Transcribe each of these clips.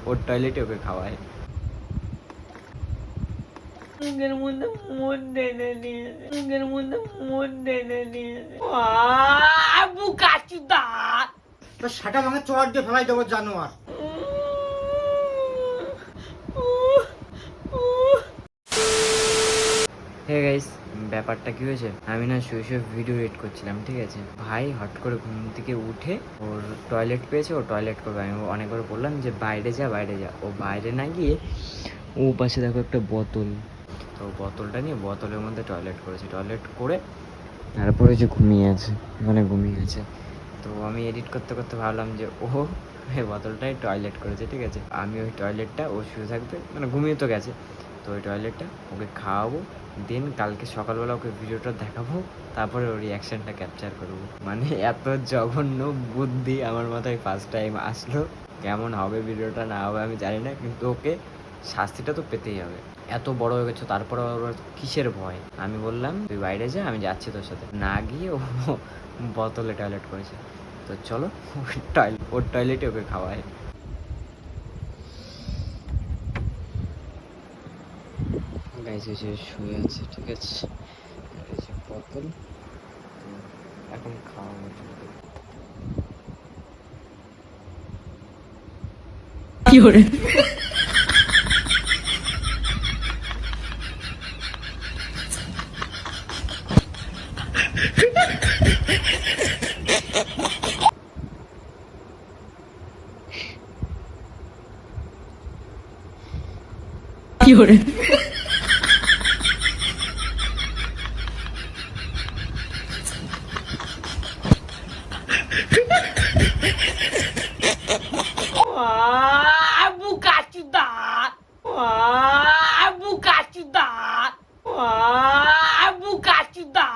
ওর টয়লেটে ওকে খাওয়ায়। মুখের মধ্যে মন টেনে নিয়েছে, মুখের মধ্যে মন টেনে নিয়েছে। বুকাচুদা তো সেটা ভাঙে চট দিয়ে ফেলাই দেবো জানোয়ার। হে গাইস, ব্যাপারটা কি হয়েছে, আমি না শুয়ে শুয়ে ভিডিও এডিট করছিলাম, ঠিক আছে। ভাই হট করে ঘুম থেকে উঠে ওর টয়লেট পেয়েছে, ও টয়লেট করবে। আমি অনেকবার বললাম যে বাইরে যা বাইরে যা, ও বাইরে না গিয়ে ও পাশে দেখো একটা বোতল, তো বোতলটা নিয়ে বোতলের মধ্যে টয়লেট করেছে। টয়লেট করে তারপরে যে ঘুমিয়ে আছে, মানে ঘুমিয়ে আছে। তো আমি এডিট করতে করতে ভাবলাম যে ও এই বোতলটাই টয়লেট করেছে, ঠিক আছে। আমি ওই টয়লেটটা ও শুয়ে থাকবে, মানে ঘুমিয়ে তো গেছে, তো ওই টয়লেটটা ওকে খাওয়াবো, দেন কালকে সকালবেলা ওকে ভিডিওটা দেখাবো, তারপরে ওর রিয়াকশানটা ক্যাপচার করবো। মানে এত জঘন্য বুদ্ধি আমার মাথায় ফার্স্ট টাইম আসলো। কেমন হবে ভিডিওটা না হবে আমি জানি না, কিন্তু ওকে শাস্তিটা তো পেতেই হবে। এত বড় হয়ে গেছো, তারপরে ওর কিসের ভয়? আমি বললাম তুই বাইরে যা, আমি যাচ্ছি তোর সাথে, না গিয়ে ও বোতলে টয়লেট করেছে। তো চলো ওর টয়লেটে ওকে খাওয়ায়। গাইস এসে শুয়ে আছে, ঠিক আছে, আর এই যে বোতল, এখন খাওয়াবো। কি করে কি করে বুকাচুদা বুকাচুদা বুকাচুদা।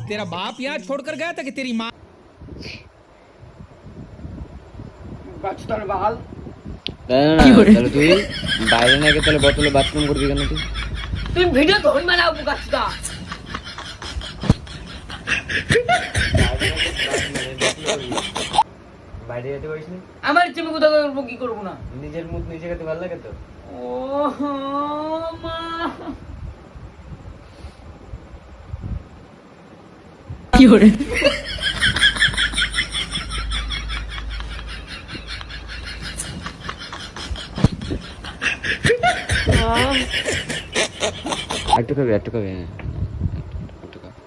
तेरा बाप यहाँ छोड़कर गया था कि तेरी माँ? তাহলে তুই বাইরে না গিয়ে তাহলে বোতলে বাথরুম করবি কেন? তুই ভিডিও তখন বানাও বুকাচুদা। বাইরে যেতে পারিস না? আমার ইচ্ছে আমি কোথাও করবো, কি করবো না? নিজের মুখ নিজে খেতে ভালো লাগে তো। ও মা কি করে একটু খাবি, একটু খাবি, হ্যাঁ একটু খাবি।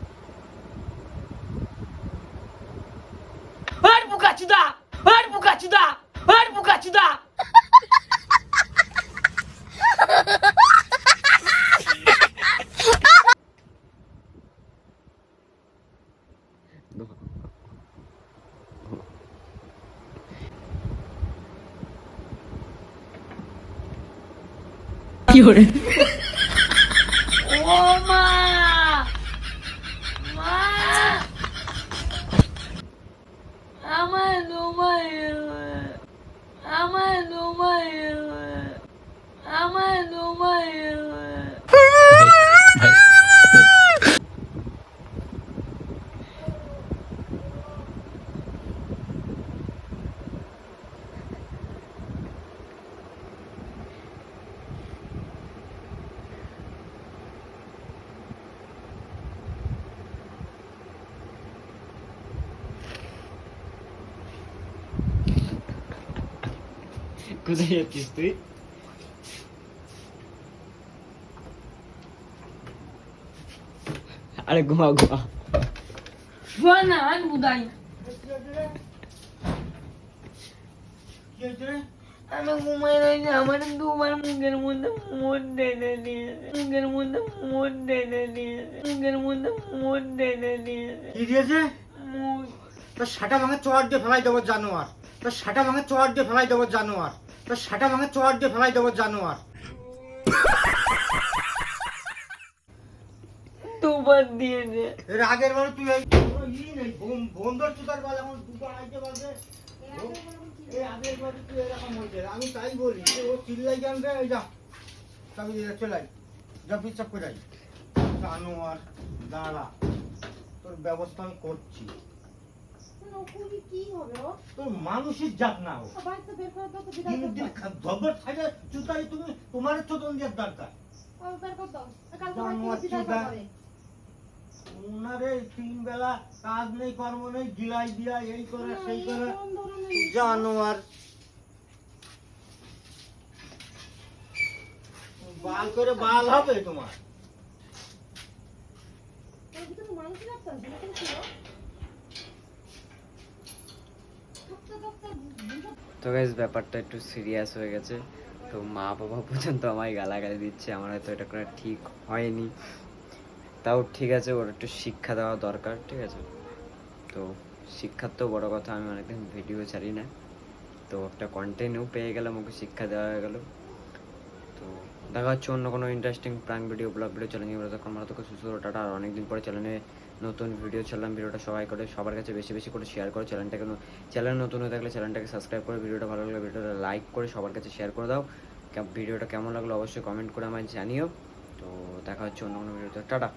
আর বুকাচুদা, আর বুকাচুদা, আর বুকাচুদা। কি করে ও মা মা আমার ঘুমাই আমার ঘুমাই আমার ঘুমাই। কোথায় যাচ্ছিস তুই? আরে ঘুমা ঘুমা না, আমি বুঝাই আমি ঘুমাই রয়েছে, আমার দুবার মুখের মধ্যে মোট টেনে দিয়েছে, মুখের মধ্যে মোট টেনে দিয়েছে, মুখের মধ্যে মোট টেনে দিয়েছে। কি দিয়েছে? মুখ তোর সাটা ভাঙা চট দিয়ে ফেলাই দেবো জানোয়ার, তোর সাটা ভাঙা চট দিয়ে ফেলাই দেবো জানোয়ার, তোর সাটা ভাঙা চট দিয়ে ফেলাই দেবো জানোয়ার। দুবার দিয়েছে। এর আগের বার তুই এই নেই বন্ধর চুতার বল এখন দুটো আইতে পারবে। এই আগের বার তুই এরকম হয়েছে, আমি তাই বলি যে ও চিল্লাই কেন রে? এই যা চাবি দিয়ে চলাই, যা পিছাপ করে আই। জানোয়ার দাঁড়া, তোর ব্যবস্থা আমি করছি। কি হবে ও? তোর মানুষের জাত না ও। বাড়িতে বের করে দাও তো বিদায় করতে। ধবর সাইডে চুতাই তুমি, তোমার চোদন দেওয়ার দরকার। বের করে দাও। কালকে জানোয়ার বাড়িতে বিদায় চোদা। করে। ওনারে 3 বেলা কাজ নেই কর্ম নেই, গিলাই দিয়া এই করে সেই করে। কোন ধরনের জানোয়ার বাল করে বাল হবে তোমার। এর ভিতরে মানুষ রাখতে আছে না? কেন ছিল? থাকতে থাকতে তো গাইস ব্যাপারটা একটু সিরিয়াস হয়ে গেছে। তো মা বাবা পর্যন্ত আমায় গালাগালি দিচ্ছে, আমার হয়তো এটা করা ঠিক হয়নি। তাও ঠিক আছে, ওর একটু শিক্ষা দেওয়া দরকার, ঠিক আছে। তো শিক্ষার তো বড় কথা, আমি অনেকদিন ভিডিও ছাড়ি না, তো একটা কন্টেন্টও পেয়ে গেলাম, ওকে শিক্ষা দেওয়া হয়ে গেল। তো দেখা হচ্ছে অন্য কোনো interesting prank video, blog video challenge video. তখন আমরা তোকে সুস্থ টাটা। আর অনেকদিন পরে চ্যানেলে নতুন ভিডিও ছাড়লাম। ভিডিওটা সবাই করে সবার কাছে বেশি বেশি করে শেয়ার করো। চ্যানেল নতুন হয়ে থাকলে চ্যানেলটাকে সাবস্ক্রাইব করে, ভিডিওটা ভালো লাগলে ভিডিওটা লাইক করে সবার কাছে শেয়ার করে দাও। ভিডিওটা কেমন লাগলো অবশ্যই কমেন্ট করে আমায় জানিও। তো দেখা হচ্ছে অন্য কোনো ভিডিওতে, টাটা।